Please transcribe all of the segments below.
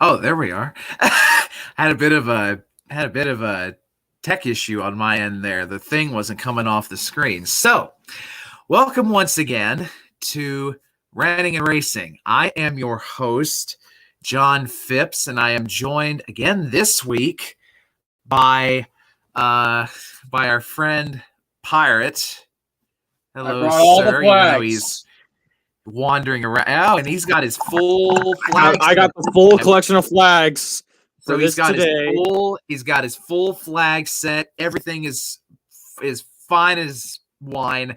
Oh, there we are. had a bit of a tech issue on my end there. The thing wasn't coming off the screen. So, welcome once again to Ranting and Racing. I am your host, Jon Phipps, and I am joined again this week by our friend Pirate. Hello, sir. Even though he's wandering around. Oh, and he's got his full flag. I got the full collection of flags. So he's got his full flag set. Everything is fine as wine.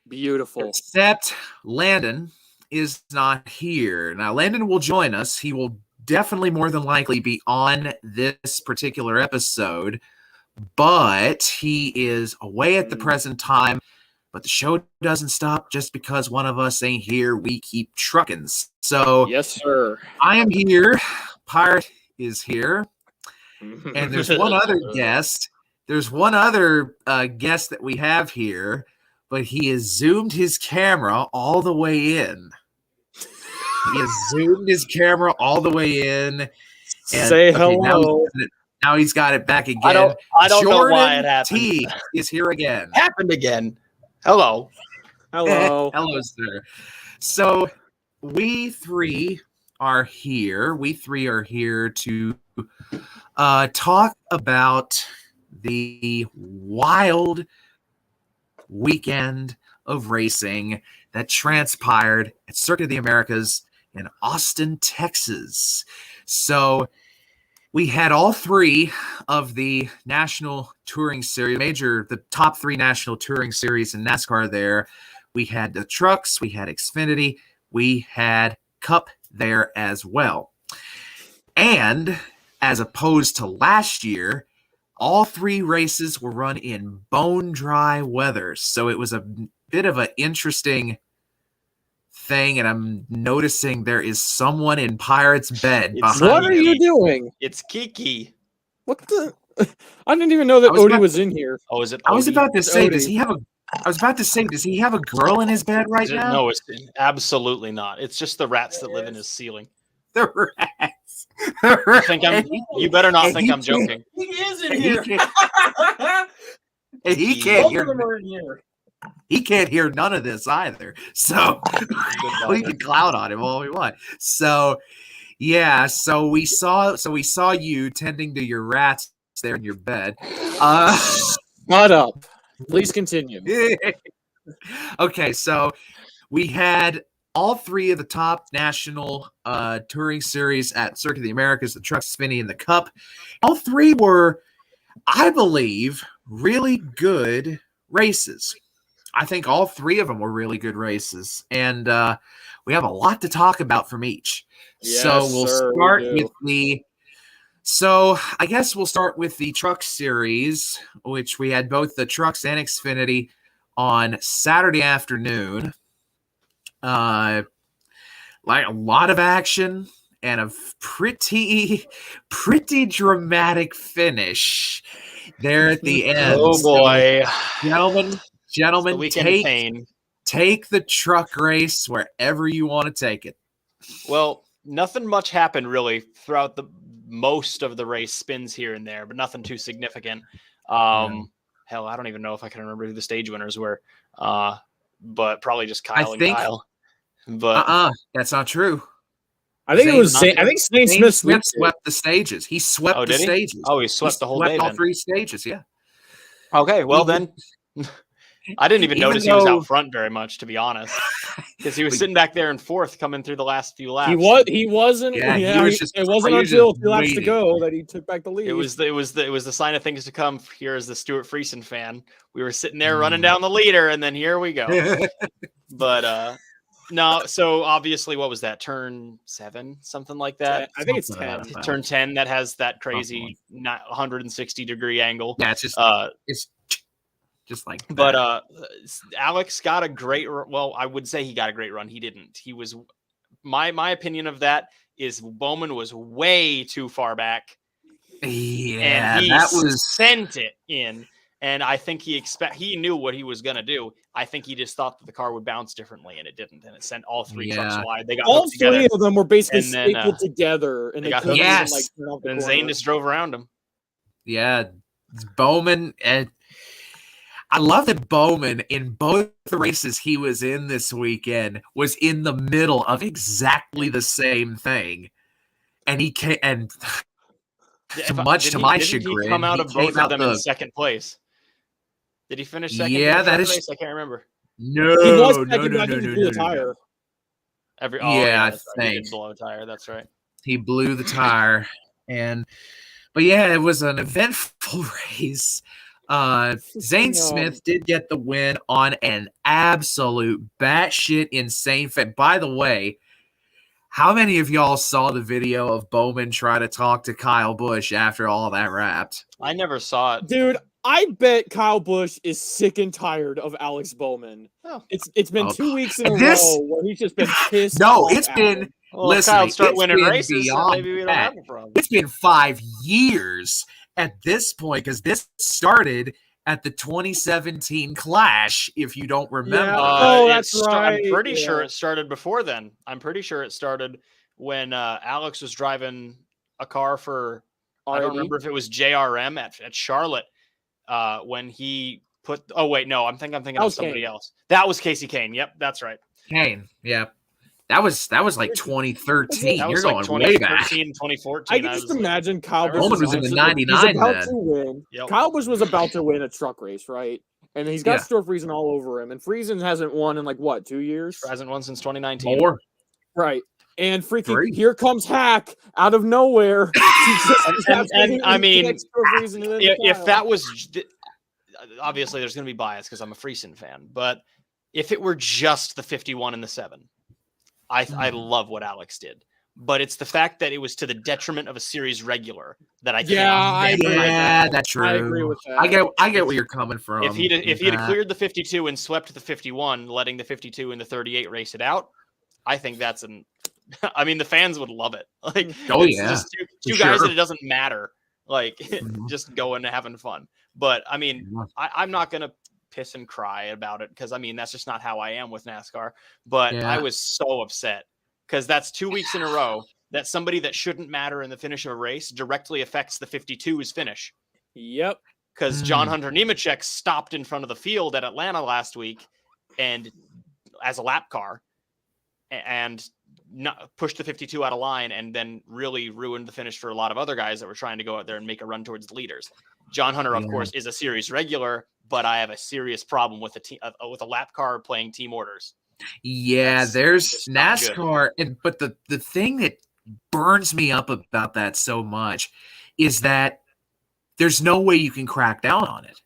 Beautiful. Except Landon is not here. Now, Landon will join us. He will definitely more than likely be on this particular episode, but he is away at the present time. But the show doesn't stop just because one of us ain't here. We keep trucking. So, yes, sir. I am here. Pirate is here. And there's one other guest. There's one other guest that we have here, but he has zoomed his camera all the way in. He has zoomed his camera all the way in. And, say hello. Now he's got it back again. I don't know why it happened. T is here again. Happened again. Hello. Hello, sir. So we three are here. We three are here to talk about the wild weekend of racing that transpired at Circuit of the Americas in Austin, Texas. So we had all three of the national touring series, the top three national touring series in NASCAR there. We had the trucks, we had Xfinity, we had Cup there as well. And as opposed to last year, all three races were run in bone dry weather. So it was a bit of an interesting thing, and I'm noticing there is someone in Pirate's bed behind What are you doing? It's Kiki. What the? I didn't even know that Odie was in here. Oh, is it? I was about to say, Odie. does he have a girl in his bed right now? No, it's absolutely not. It's just the rats that live in his ceiling. The rats. You better not think I'm joking. He is in here. He can't Both hear. of them are in here. He can't hear none of this either. So we can clown on him all we want. So yeah, so we saw you tending to your rats there in your bed. Shut up. Please continue. Okay, so we had all three of the top national touring series at Circuit of the Americas, the Trucks, Xfinity, and the Cup. All three were, I believe, really good races. I think all three of them were really good races, and we have a lot to talk about from each. Yes, so we'll sir, start we with the. So I guess we'll start with the Truck Series, which we had both the Trucks and Xfinity on Saturday afternoon. Like a lot of action and a pretty dramatic finish there at the end. Oh boy, so, gentlemen, take the truck race wherever you want to take it. Well, nothing much happened really throughout the most of the race, spins here and there, but nothing too significant. Hell, I don't even know if I can remember who the stage winners were, but probably just Kyle and Kyle. But that's not true. I think Zane Smith swept the stages. He swept the stages. Oh, he swept the whole day. All three stages, yeah. Okay, well then. I didn't even notice he was out front very much, to be honest, because he was sitting back there in fourth, coming through the last few laps. He wasn't. Yeah, it wasn't until 2 laps to go that he took back the lead. It was the sign of things to come. Here as the Stuart Friesen fan, we were sitting there running down the leader, and then here we go. But no, so obviously, what was that? Turn 7, something like that. I think it's 10. Turn 10 that has that crazy 160-degree angle. Yeah, it's just like that. But Alex got a great. Well, I would say he got a great run. He didn't. He was. My opinion of that is Bowman was way too far back. Yeah, and he that was sent it in. And I think he knew what he was going to do. I think he just thought that the car would bounce differently, and it didn't. And it sent all three trucks wide. They got all three together, of them were basically stapled together, and they couldn't even, like, turn off the and Zane just drove around him. Yeah, Bowman, and I love that Bowman in both the races he was in this weekend was in the middle of exactly the same thing, and he came and. To my chagrin, he come out of both of them in second place. Did he finish second? Yeah, that is. Race? I can't remember. No, he was second, no. I think he blew the tire. I right. think he did blow a tire. That's right. He blew the tire, but yeah, it was an eventful race. Zane Smith did get the win on an absolute batshit insane fit. By the way, how many of y'all saw the video of Bowman try to talk to Kyle Busch after all that wrapped? I never saw it. Dude, I bet Kyle Busch is sick and tired of Alex Bowman. Oh. It's been 2 weeks in a row where he's just been pissed. No, it's been listen. Kyle start winning races, so maybe we don't have a problem. It's been 5 years at this point because this started at the 2017 Clash, if you don't remember. That's right. I'm pretty sure it started before then. I'm pretty sure it started when Alex was driving a car for, I don't remember if it was JRM at Charlotte when he put, I'm thinking of somebody else. That was Casey Kane. Yep, that's right. Kane, yeah. That was like 2013. That You're was going way back. 2014. I can just imagine Kyle Busch was in the 99 about to win. Yep. Kyle Busch was about to win a truck race, right? And he's got Stuart Friesen all over him. And Friesen hasn't won in 2 years? Hasn't won since 2019. More. Right. And freaking here comes Hack out of nowhere. and I mean, if that was obviously there's going to be bias because I'm a Friesen fan, but if it were just the 51 and the 7, I love what Alex did. But it's the fact that it was to the detriment of a series regular that I can't. That's true. I agree with that. I get where you're coming from. If he'd have cleared the 52 and swept the 51, letting the 52 and the 38 race it out, I think that's I mean, the fans would love it. Just two guys that it doesn't matter. Just going and having fun. But I mean, I'm not gonna piss and cry about it because I mean that's just not how I am with NASCAR. But I was so upset because that's 2 weeks in a row that somebody that shouldn't matter in the finish of a race directly affects the 52's finish. Yep. Because John Hunter Nemechek stopped in front of the field at Atlanta last week and as a lap car and pushed the 52 out of line and then really ruined the finish for a lot of other guys that were trying to go out there and make a run towards the leaders. John Hunter, of course, is a series regular, but I have a serious problem with a lap car playing team orders. Yeah, there's NASCAR, but the thing that burns me up about that so much is that there's no way you can crack down on it.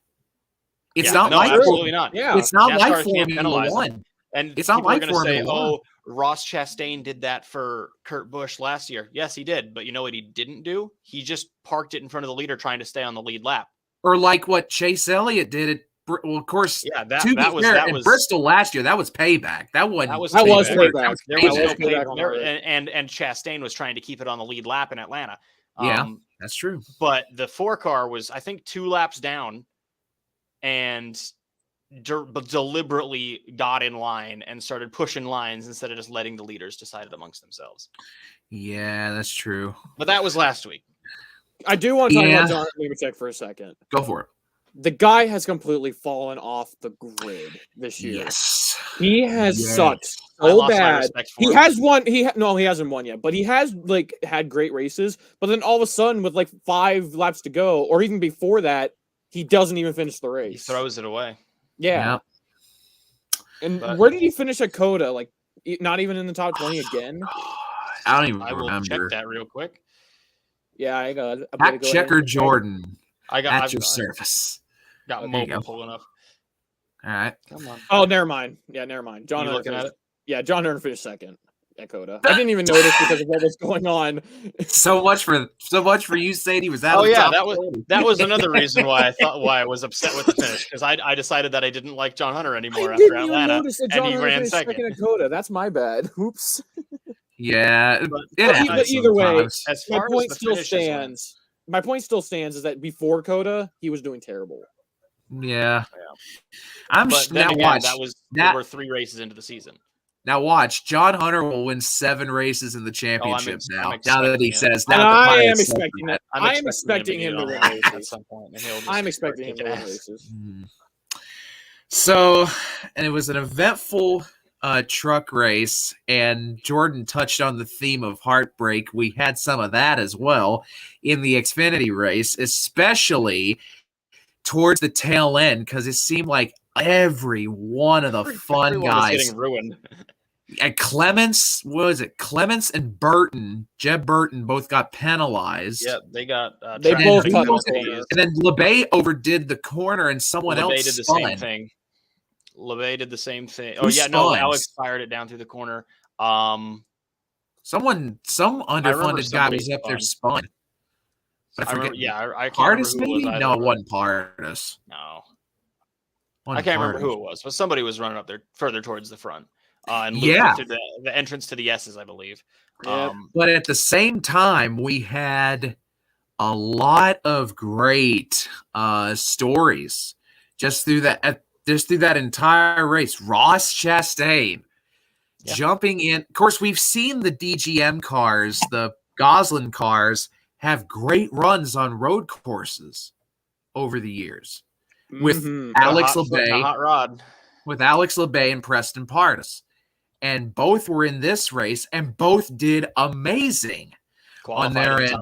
It's absolutely not. Yeah, it's not NASCAR like Formula One. And it's not like going to say, One. Ross Chastain did that for Kurt Busch last year. Yes, he did. But you know what he didn't do? He just parked it in front of the leader trying to stay on the lead lap. Or like what Chase Elliott did of course, that was Bristol last year. That was payback. That was payback. There was no payback. And Chastain was trying to keep it on the lead lap in Atlanta. That's true. But the 4 car was, I think, 2 laps down and deliberately got in line and started pushing lines instead of just letting the leaders decide it amongst themselves. Yeah, that's true. But that was last week. I do want to talk about John Nemechek for a second. Go for it. The guy has completely fallen off the grid this year. Yes. He has sucked so bad. He has won. He hasn't won yet, but he has had great races. But then all of a sudden, with 5 laps to go, or even before that, he doesn't even finish the race. He throws it away. Yeah. And where did he finish at COTA? Not even in the top 20 again? I don't even remember. I will check that real quick. Yeah, I got it. Fact checker Jordan. At your service. Got mobile pulling up. All right. Come on. Oh, never mind. Yeah, never mind. John Hunter looking at it? Yeah, John Hunter finished second at COTA. I didn't even notice because of what was going on. So much for you saying he was out. Oh yeah, that was another reason why I was upset with the finish because I decided that I didn't like John Hunter anymore after Atlanta, and he ran second at COTA. That's my bad. Oops. Yeah, but either way, my point still stands. My point still stands is that before COTA, he was doing terrible. Yeah. But then again, we're 3 races into the season. Now watch, John Hunter will win 7 races in the championship now that he says that. I am expecting it. I am expecting him to win races at some point. I'm expecting him to win races. So, and it was an eventful truck race, and Jordan touched on the theme of heartbreak. We had some of that as well in the Xfinity race, especially towards the tail end, because it seemed like every one of the fun guys was getting ruined. And Clements, what was it? Clements and Burton, Jeb Burton, both got penalized. Yeah, they got. They both cut and then LeBay overdid the corner, and someone else did the spun. same thing. LeBay did the same thing. No, Alex fired it down through the corner. Some underfunded guy was up there spun. But I forget. I can't remember who it was either. No, it wasn't Pardis. No. I can't remember who it was, but somebody was running up there further towards the front. And through the entrance to the S's, I believe. But at the same time, we had a lot of great stories just through that entire race. Ross Chastain jumping in. Of course, we've seen the DGM cars, the Goslin cars, have great runs on road courses over the years with Alex LeBay, and Preston Pardis. And both were in this race, and both did amazing on their end.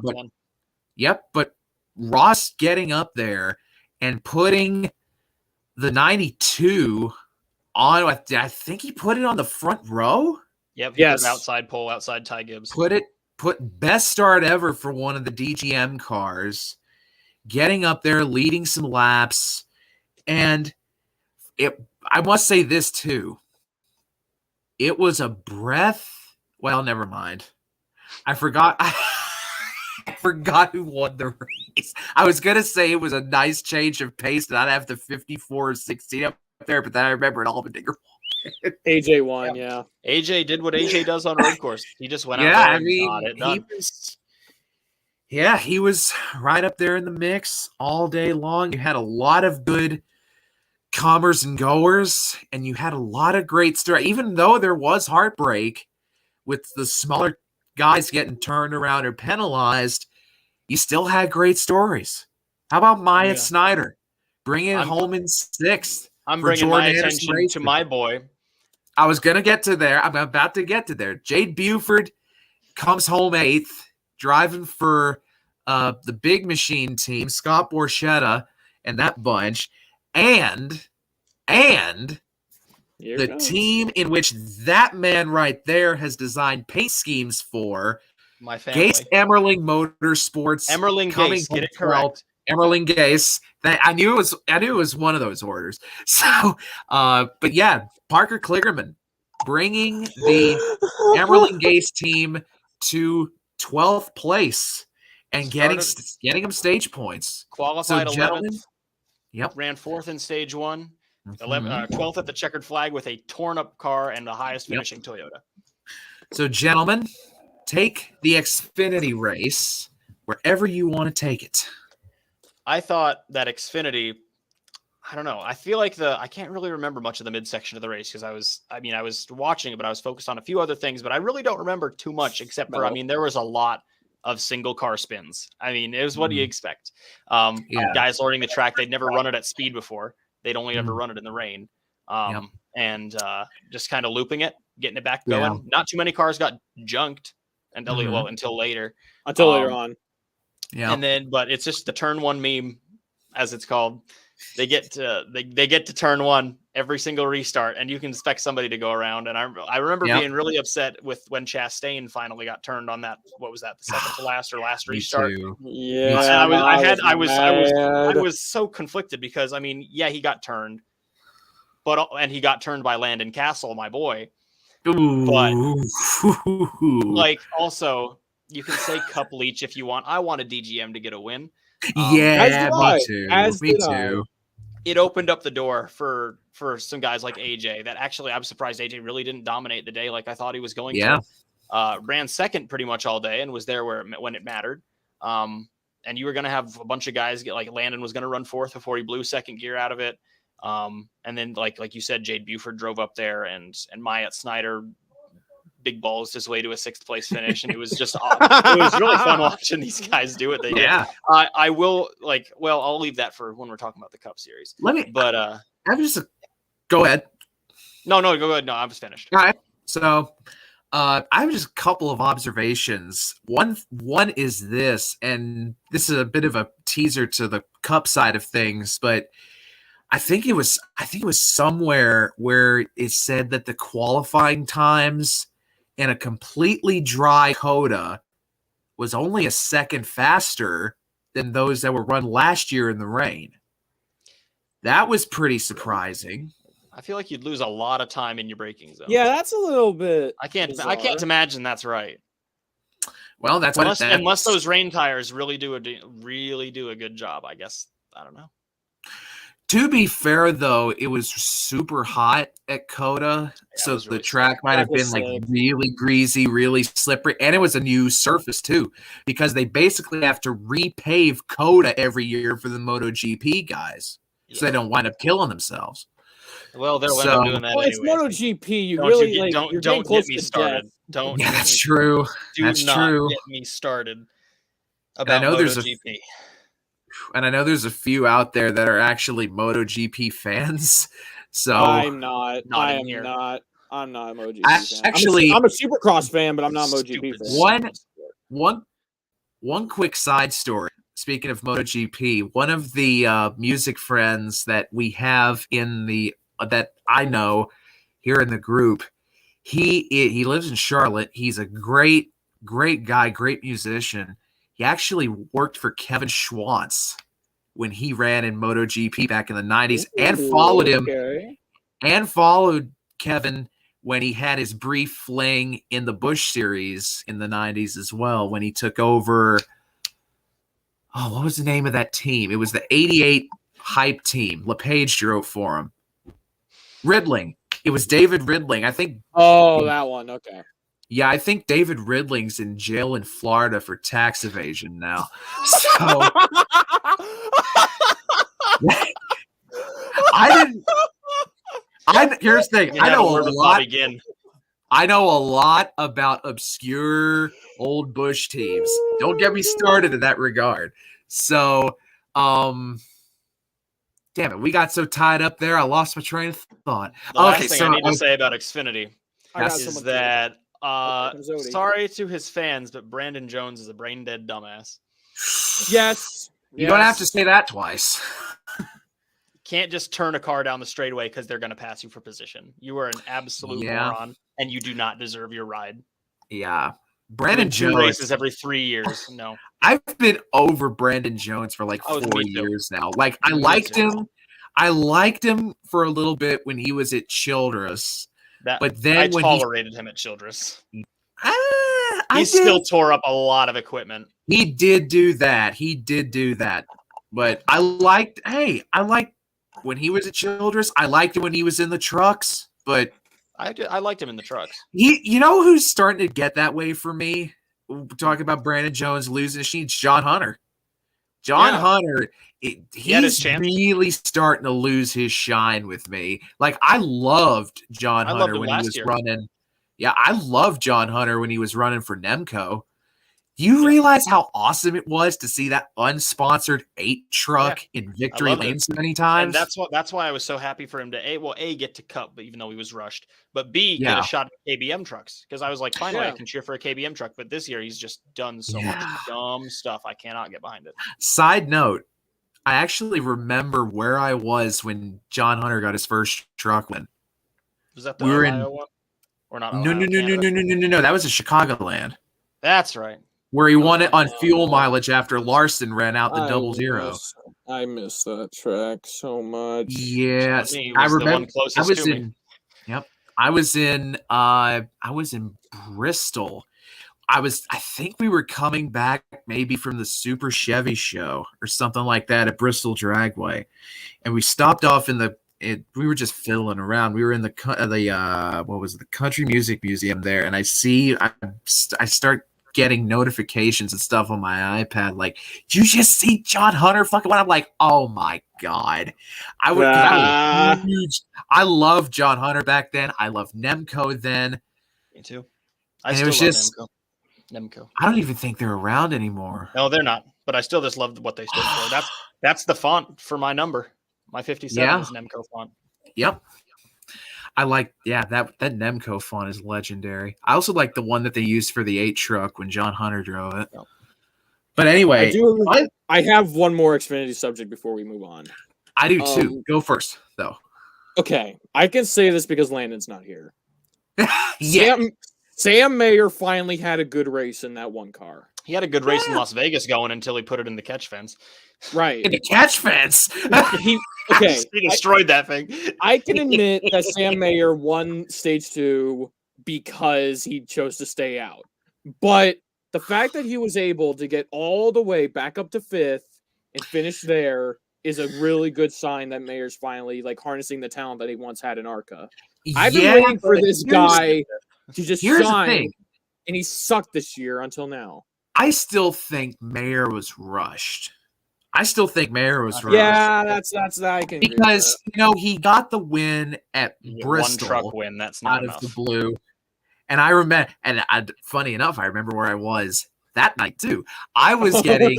But Ross getting up there and putting the 92 on, I think he put it on the front row. Yep. Yes. Outside pole, outside Ty Gibbs. Put best start ever for one of the DGM cars, getting up there, leading some laps. And I must say this too. It was a breath. Well, never mind. I forgot. I forgot who won the race. I was going to say it was a nice change of pace, and I'd have the 54-16 up there, but then I remembered Allmendinger won. AJ won, yeah. AJ did what AJ does on road course. He just went out there and got it done. He was right up there in the mix all day long. You had a lot of good comers and goers, and you had a lot of great stories. Even though there was heartbreak with the smaller guys getting turned around or penalized, you still had great stories. How about Myatt Snyder bringing it home in 6th? I'm bringing my attention to my boy. I was going to get to there. I'm about to get to there. Jade Buford comes home 8th, driving for the big machine team, Scott Borchetta and that bunch. And the team in which that man right there has designed paint schemes for, my family, Gase Emmerling Motorsports. Emmerling Gase, get it correct. Emmerling Gase. I knew it was one of those orders. So, but yeah, Parker Kligerman bringing the Emmerling Gase team to 12th place and getting them stage points. Qualified 11th. Yep. Ran 4th in stage 1. 12th at the checkered flag with a torn up car and the highest finishing Toyota. So, gentlemen, take the Xfinity race wherever you want to take it. I thought that Xfinity, I don't know. I feel like I can't really remember much of the midsection of the race because I was watching it, but I was focused on a few other things, but I really don't remember too much except for, there was a lot of single car spins. It was what you expect. Guys learning the track. They'd never run it at speed before. They'd only ever run it in the rain. And just kind of looping it, getting it back going. Not too many cars got junked until later. Until later on. Yeah. And then, but it's just the turn 1 meme, as it's called. They get to turn 1 every single restart, and you can expect somebody to go around. And I remember being really upset with when Chastain finally got turned on that. What was that? The second to last or last restart? Yeah. I was so conflicted because he got turned, and he got turned by Landon Castle, my boy. Ooh. But also you can say Cup Leach if you want. I wanted DGM to get a win. Me too. It opened up the door for some guys like AJ that actually I'm surprised AJ really didn't dominate the day like I thought he was going to. Ran second pretty much all day and was there when it mattered. and you were going to have a bunch of guys get, like Landon was going to run fourth before he blew second gear out of it. And then like you said, Jade Buford drove up there, and Myatt Snyder big balls his way to a 6th place finish. And it was just, it was really fun watching these guys do what they did. I will I'll leave that for when we're talking about the Cup Series. Go ahead. No, go ahead. No, I was finished. All right. So I have just a couple of observations. One is this, and this is a bit of a teaser to the Cup side of things, but I think it was somewhere where it said that the qualifying times in a completely dry COTA was only a second faster than those that were run last year in the rain. That was pretty surprising. I feel like you'd lose a lot of time in your braking zone. Yeah, that's a little bit. I can't imagine that's right. Well, unless those rain tires really do a good job. I guess I don't know. To be fair, though, it was super hot at COTA, so the track might have been like really greasy, really slippery, and it was a new surface too, because they basically have to repave COTA every year for the MotoGP guys, so they don't wind up killing themselves. Well, they'll end up doing that anyway. It's MotoGP. Don't get me started. Don't. Yeah, that's true. That's true. Get me started about MotoGP. And I know there's a few out there that are actually MotoGP fans. So I'm not. I am here. not. I'm not a MotoGP fan. Actually, I'm a Supercross fan, but I'm not a MotoGP fan. One quick side story. Speaking of MotoGP, one of the music friends that we have that I know here in the group, he lives in Charlotte. He's a great guy, great musician. He actually worked for Kevin Schwantz when he ran in MotoGP back in the 90s, and followed him and followed Kevin when he had his brief fling in the Busch Series in the 90s as well, when he took over. Oh, what was the name of that team? It was the 88 hype team. LePage drove for him. Ridling. It was David Ridling. I think. Oh, that one. Okay. Yeah, I think David Ridling's in jail in Florida for tax evasion now. So here's the thing. I know a lot about obscure old Busch teams. Don't get me started in that regard. So, damn it, we got so tied up there, I lost my train of thought. The last thing I need to say about Xfinity is that sorry to his fans, but Brandon Jones is a brain dead dumbass. Yes. You don't have to say that twice. Can't just turn a car down the straightaway because they're going to pass you for position. You are an absolute moron, and you do not deserve your ride. Yeah. Brandon Jones races every 3 years. No. I've been over Brandon Jones for like 4 years now. Like I liked him for a little bit when he was at Childress. But then I tolerated him at Childress. He still tore up a lot of equipment. He did do that. But I liked when he was at Childress. I liked him when he was in the trucks, but I liked him in the trucks. You know who's starting to get that way for me? Talking about Brandon Jones losing the sheets, John Hunter. Hunter, he's really starting to lose his shine with me. Like I loved John Hunter when he was running. Yeah, I loved John Hunter when he was running for Nemco. Do you realize how awesome it was to see that unsponsored 8 truck in victory lane so many times? And that's why I was so happy for him to A, get to Cup, but even though he was rushed, but B, get a shot at KBM trucks, because I was like, finally, I can cheer for a KBM truck. But this year, he's just done so much dumb stuff. I cannot get behind it. Side note, I actually remember where I was when John Hunter got his first truck win. Was that the Ohio one? Or not? No. That was a Chicagoland. That's right. Where he won it on fuel mileage after Larson ran out the 00. I miss that track so much. Yes, I remember. I was in Bristol. I think we were coming back maybe from the Super Chevy show or something like that at Bristol Dragway, and we stopped off we were just fiddling around. We were in the Country Music Museum there, and I start getting notifications and stuff on my iPad. Like, did you just see John Hunter fucking win? I'm like, oh my God. I was huge. I loved John Hunter back then. I loved Nemco then. Me too. I still love Nemco. I don't even think they're around anymore. No, they're not. But I still just love what they stood for. That's the font for my number. My 57 is Nemco font. Yep. I like, that Nemco font is legendary. I also like the one that they used for the 8 truck when John Hunter drove it. Yep. But anyway, I have one more Xfinity subject before we move on. I do too. Go first, though. Okay, I can say this because Landon's not here. Sam Mayer finally had a good race in that one car. He had a good race in Las Vegas going until he put it in the catch fence. Right. In the catch fence? He destroyed that thing. I can admit that Sam Mayer won stage 2 because he chose to stay out. But the fact that he was able to get all the way back up to 5th and finish there is a really good sign that Mayer's finally harnessing the talent that he once had in ARCA. I've been waiting for this guy to just shine, and he sucked this year until now. I still think Mayer was rushed. Yeah, that's I can because he got the win at Bristol, one truck win. That's not out enough. Of the blue. And I remember, funny enough, I remember where I was that night too. I was getting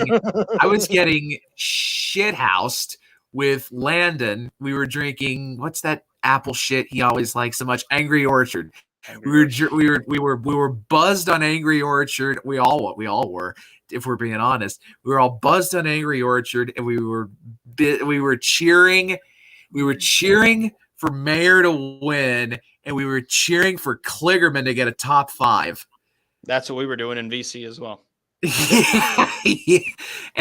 shithoused with Landon. We were drinking what's that apple shit he always likes so much? Angry Orchard. We were buzzed on Angry Orchard. We all were, if we're being honest. We were all buzzed on Angry Orchard, and we were cheering for Mayer to win, and we were cheering for Kligerman to get a top 5. That's what we were doing in VC as well. And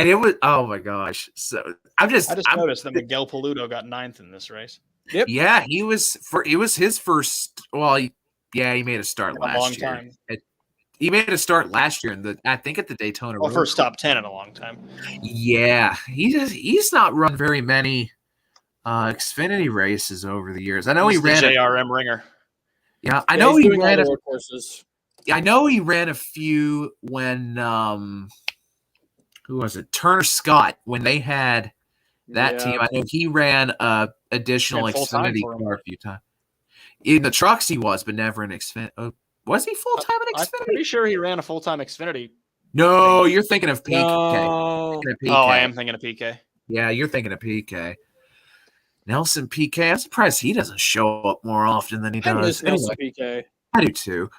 it was, oh my gosh. So I just noticed that Miguel Paludo got 9th in this race. Yep. Yeah, it was his first. Well, he made a start last year. Time. He made a start last year I think at the Daytona. Well, first top 10 in a long time. Yeah, he's not run very many Xfinity races over the years. I know he ran the JRM ringer. Yeah, I know he ran a courses. I know he ran a few when who was it? Turner Scott, when they had that team. I know he ran additional Xfinity car a few times. In the trucks he was, but never in Xfinity. Was he full-time in Xfinity? I'm pretty sure he ran a full-time Xfinity. No, you're thinking of PK. No. Oh, I am thinking of PK. Yeah, you're thinking of PK. Nelson PK. I'm surprised he doesn't show up more often than he does. I miss Nelson PK. I do too.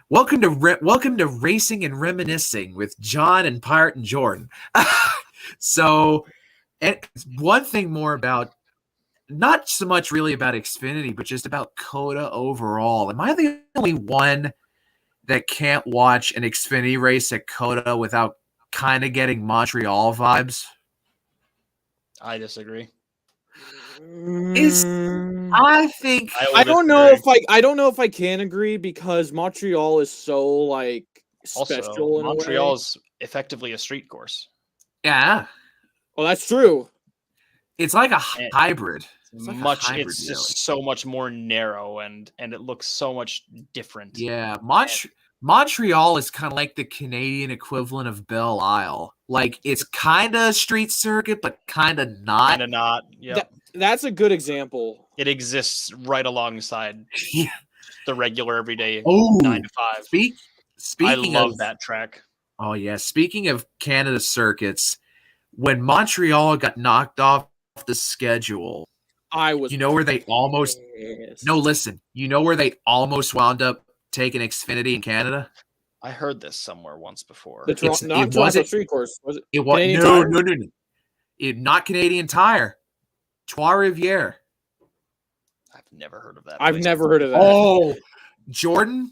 Welcome to Racing and Reminiscing with John and Pirate and Jordan. So, and one thing more about, not so much really about Xfinity, but just about COTA overall. Am I the only one that can't watch an Xfinity race at COTA without kind of getting Montreal vibes? I disagree. I don't know if I can agree, because Montreal is so special. Also, Montreal is effectively a street course. Yeah. Well, that's true. It's like a hybrid. It's just so much more narrow, and it looks so much different. Yeah, Montreal is kind of like the Canadian equivalent of Belle Isle. Like, it's kind of street circuit, but kind of not. Kind of not. Yeah, that's a good example. It exists right alongside the regular everyday 9 to 5. Speaking, I love that track. Oh yeah. Speaking of Canada circuits, when Montreal got knocked off the schedule, where they almost where they almost wound up taking Xfinity in Canada? I heard this somewhere once before. Toronto Street Course. Was it? It was no. Not Canadian Tire. Trois Rivières. I've never heard of that. I've never heard of that. Oh, Jordan.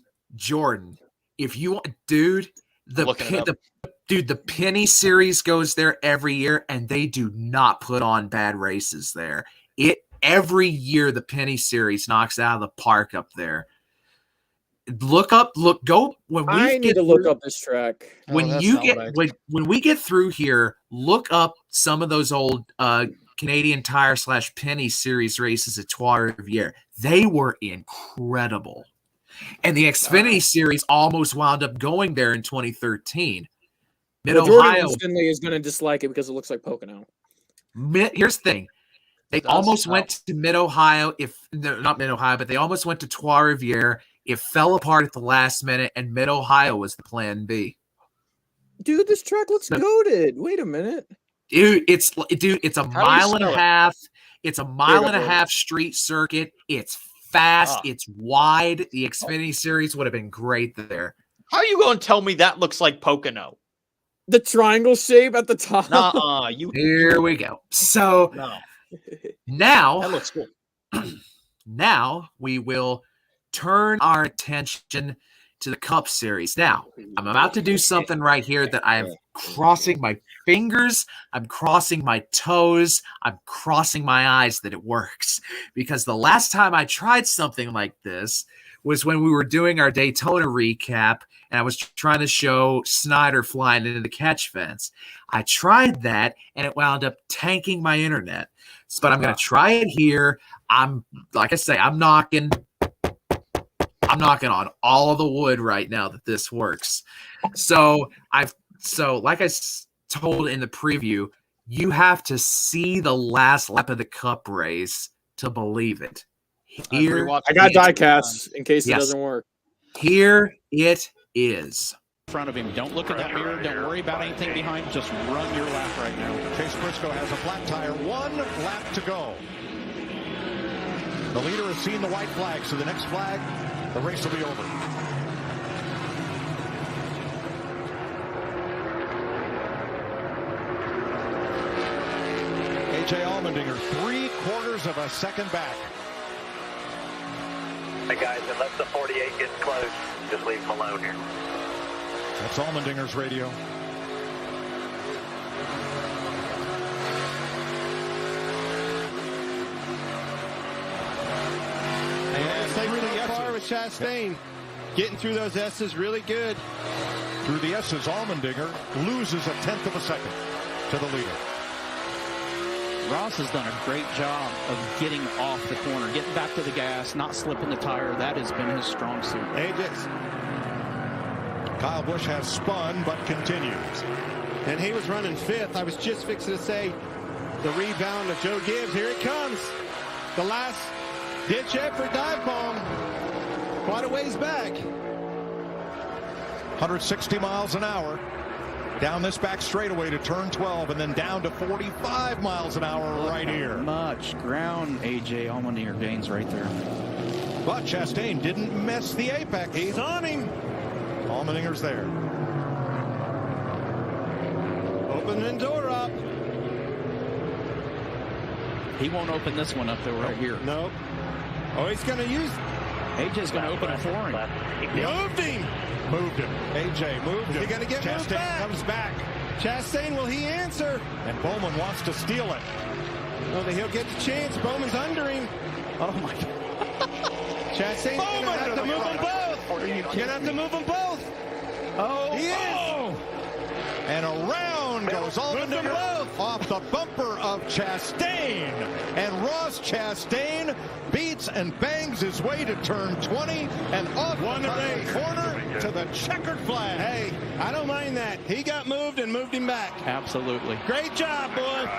If you want, dude, the Penny Series goes there every year, and they do not put on bad races there. Every year the Penny Series knocks out of the park up there. Look up this track. When we get through here, look up some of those old Canadian Tire / Penny Series races at Trois Rivières. They were incredible. And the Xfinity Series almost wound up going there in 2013. Jordan Finley is going to dislike it because it looks like Pocono. Here's the thing. They almost went to Mid-Ohio, not Mid-Ohio, but they almost went to Trois-Rivières. It fell apart at the last minute, and Mid-Ohio was the plan B. Dude, this track looks goated. Wait a minute. Dude, it's a mile and a half. It's a mile and a half street circuit. It's fast. It's wide. The Xfinity Series would have been great there. How are you going to tell me that looks like Pocono? The triangle shape at the top. Here we go. So now that looks cool. Now we will turn our attention to the Cup Series. Now, I'm about to do something right here that I am crossing my fingers, I'm crossing my toes, I'm crossing my eyes that it works. Because the last time I tried something like this was when we were doing our Daytona recap, and I was trying to show Snyder flying into the catch fence. I tried that, and it wound up tanking my internet. But I'm going to try it here. Like I say, I'm knocking on all of the wood right now that this works. So like I told in the preview, you have to see the last lap of the Cup race to believe it. Here, I got diecast in case it doesn't work. Here it is. In front of him. Don't look at that mirror. Don't worry about anything behind. Just run your lap right now. Chase Briscoe has a flat tire. 1 lap to go. The leader has seen the white flag, so the next flag, the race will be over. A.J. Allmendinger, 3/4 of a second back. Hey guys, unless the 48 gets close, just leave them alone here. That's Allmendinger's radio. And stay really far with Chastain. Getting through those S's really good. Through the S's, Allmendinger loses 1/10 of a second to the leader. Ross has done a great job of getting off the corner, getting back to the gas, not slipping the tire. That has been his strong suit. Kyle Busch has spun, but continues. And he was running 5th. I was just fixing to say the rebound of Joe Gibbs. Here it comes. The last ditch effort dive bomb. Quite a ways back. 160 miles an hour. Down this back straightaway to turn 12, and then down to 45 miles an hour right here. Much ground A.J. Allmendinger gains right there. But Chastain didn't miss the apex. He's on him. Allmendinger's there. Opening door up. He won't open this one up though right here. Nope. Oh, he's going to use. A.J.'s going to open it for him. Moved him. Moved him. A.J. moved him. He's going to get moved Chastain back. comes back. Chastain, will he answer? And Bowman wants to steal it. Well, he'll get the chance. Bowman's under him. Oh, my God. Chastain's going to have to move them both. You're going to have to move them both. Oh, he is. Oh. And around goes Allmendinger off the bumper of Chastain. And Ross Chastain beats and bangs his way to turn 20 and off the corner to the checkered flag. Hey, I don't mind that. He got moved and moved him back. absolutely. Great job, boy.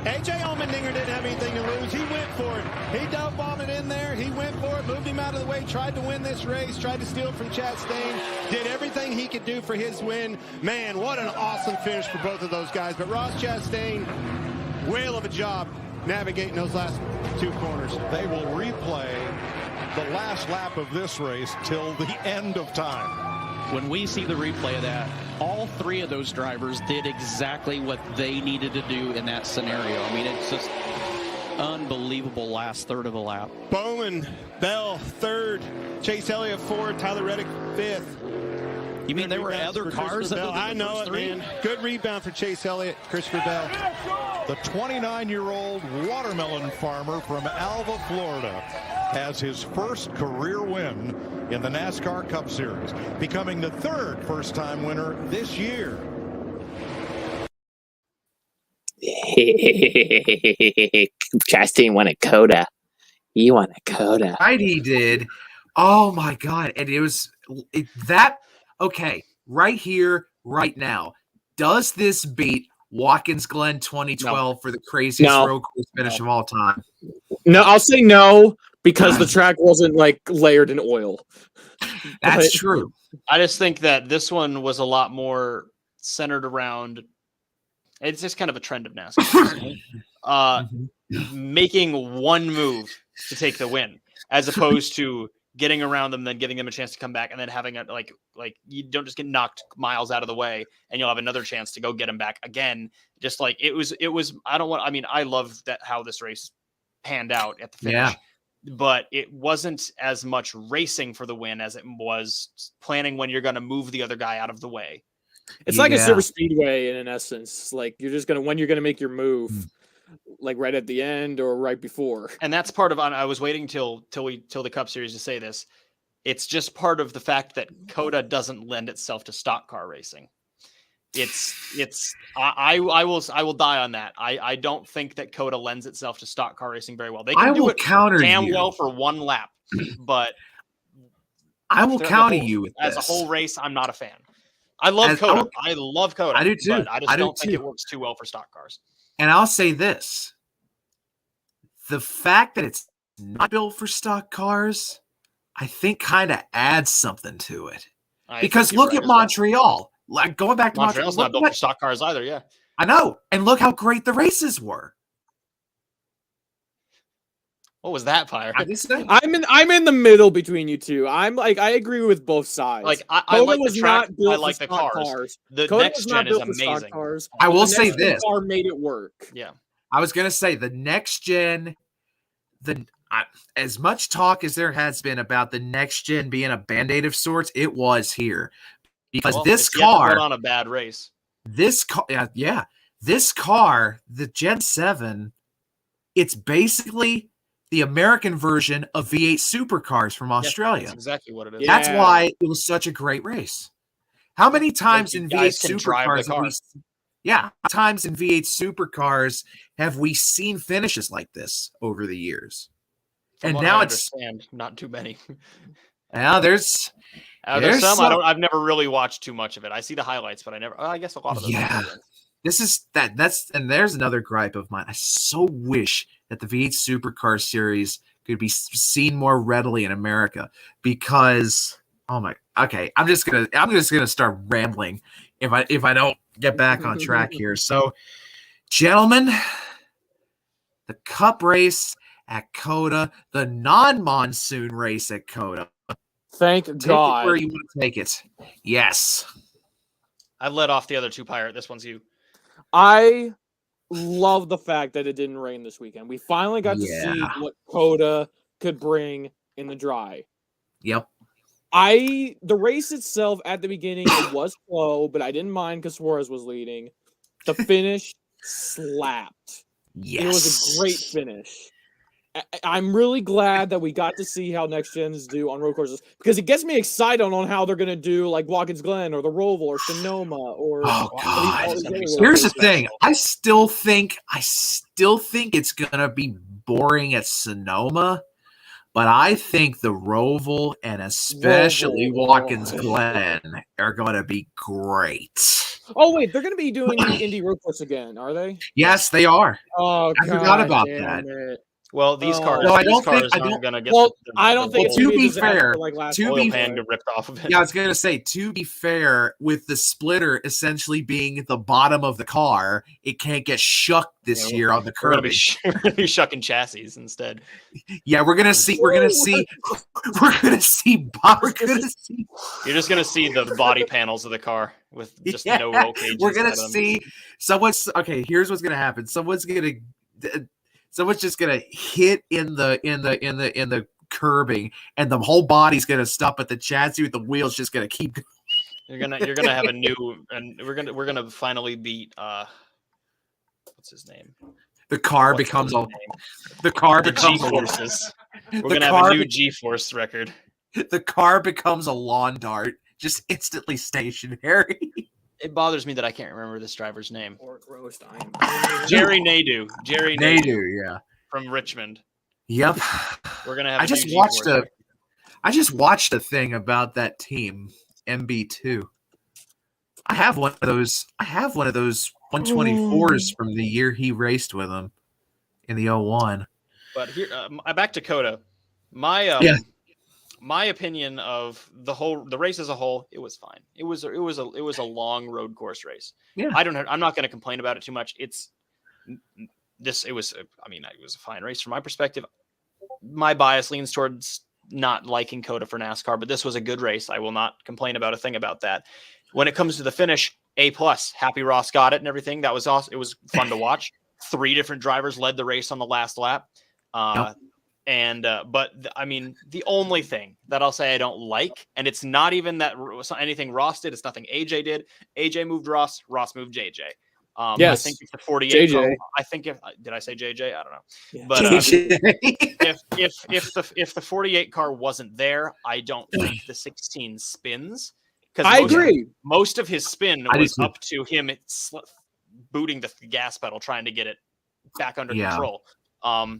A.J. Allmendinger didn't have anything to lose. He went for it. He dove bombed it in there. He went for it, moved him out of the way, tried to win this race, tried to steal it from Chastain, did everything he could do for his win. Man, what an awesome finish for both of those guys. But Ross Chastain, whale of a job navigating those last 2 corners. They will replay the last lap of this race till the end of time. When we see the replay of that, all 3 of those drivers did exactly what they needed to do in that scenario. I mean, it's just unbelievable last third of a lap. Bowman, Bell, 3rd, Chase Elliott, 4th, Tyler Reddick, 5th. You mean there were other cars other than I the know first it, three? man. Good rebound for Chase Elliott, Christopher Bell. The 29-year-old watermelon farmer from Alva, Florida, has his first career win in the NASCAR Cup Series, becoming the third first-time winner this year. Chastain won a COTA. You won a COTA. Right, he did. Oh my God. And that, okay, right here, right now, does this beat Watkins Glen 2012 for the craziest road course finish of all time? No, I'll say no because the track wasn't like layered in oil. That's true. I just think that this one was a lot more centered around. It's just kind of a trend of NASCAR, making one move to take the win, as opposed to getting around them, then giving them a chance to come back, and then having a like you don't just get knocked miles out of the way, and you'll have another chance to go get them back again. Just like it was. I love that how this race panned out at the finish. But it wasn't as much racing for the win as it was planning when you're going to move the other guy out of the way. It's like a super speedway in essence. Like you're just when you're gonna make your move, like right at the end or right before. And that's part of. I was waiting till the Cup Series to say this. It's just part of the fact that COTA doesn't lend itself to stock car racing. I will die on that. I don't think that COTA lends itself to stock car racing very well. They can do it damn well for one lap, but I will counter you with as this. a whole race. I'm not a fan. I love COTA. I love COTA. I do too. But I just don't think it works too well for stock cars. And I'll say this: the fact that it's not built for stock cars, I think, kind of adds something to it. Because look at Montreal. Like going back to Montreal's not built for stock cars either. Yeah, I know. And look how great the races were. What was that, Pyre? I'm in the middle between you two. I'm like I agree with both sides. Like I like the track. I like the cars. The next gen is amazing. I will say this: car made it work. Yeah, I was gonna say the next gen. As much talk as there has been about the next gen being a band-aid of sorts, it was here. Because this car put on a bad race. This car, this car, the Gen 7, it's basically the American version of V8 supercars from Australia. That's exactly what it is. That's why it was such a great race. How many times in V8 supercars have we seen finishes like this over the years? From and now not too many. Now there's some. I've never really watched too much of it. I see the highlights, but I guess a lot of them. Yeah, and there's another gripe of mine. I so wish that the V8 Supercar series could be seen more readily in America because I'm just gonna start rambling if I don't get back on track here. So, gentlemen, the Cup race at COTA, the non-monsoon race at COTA. Thank God. It where you want to take it. Yes. I led off the other two, Pirate. This one's you. I love the fact that it didn't rain this weekend. We finally got to see what COTA could bring in the dry. Yep. The race itself at the beginning, it was slow, but I didn't mind because Suarez was leading. The finish slapped. Yes. It was a great finish. I'm really glad that we got to see how next gens do on road courses because it gets me excited on how they're going to do like Watkins Glen or the Roval or Sonoma or. Oh God! Here's the thing. I still think it's going to be boring at Sonoma, but I think the Roval and especially Watkins Glen are going to be great. Oh wait, they're going to be doing the Indy road course again, are they? Yes, they are. Oh, I forgot about that. It. Well, these cars. No, I don't think aren't going to get. I don't think. To be fair, ripped off of it. Yeah, I was going to say. To be fair, with the splitter essentially being the bottom of the car, it can't get shucked this year on the curb. We're going to be shucking chassis instead. Yeah, we're going to see. You're just going to see the body panels of the car with just no roll cages. We're going to see someone's. Okay, here's what's going to happen. Someone's just gonna hit in the curbing, and the whole body's gonna stop, but the chassis with the wheels just gonna keep going. You're gonna have a new, and we're gonna finally beat what's his name? The car becomes a G-forces. We're gonna have a new G-force record. The car becomes a lawn dart, just instantly stationary. It bothers me that I can't remember this driver's name. Jerry Nadeau. Jerry Nadeau, yeah, from Richmond. Yep. We're gonna have. I just watched a thing about that team, MB2. I have one of those 124s from the year he raced with them in the 01. But here, back to COTA. My opinion of the race as a whole, it was fine. It was a long road course race. Yeah. I'm not going to complain about it too much. It was a fine race from my perspective. My bias leans towards not liking COTA for NASCAR, but this was a good race. I will not complain about a thing about that. When it comes to the finish, A+. Happy Ross got it and everything. That was awesome. It was fun to watch. 3 different drivers led the race on the last lap. But the only thing that I'll say I don't like, and it's not even that it's not anything Ross did, it's nothing AJ did. AJ moved Ross moved JJ. Yes. I think if the 48 JJ. did I say JJ? I don't know. Yeah. But if the 48 car wasn't there, I don't think the 16 spins. I agree. Most of his spin was up to him booting the gas pedal, trying to get it back under control. I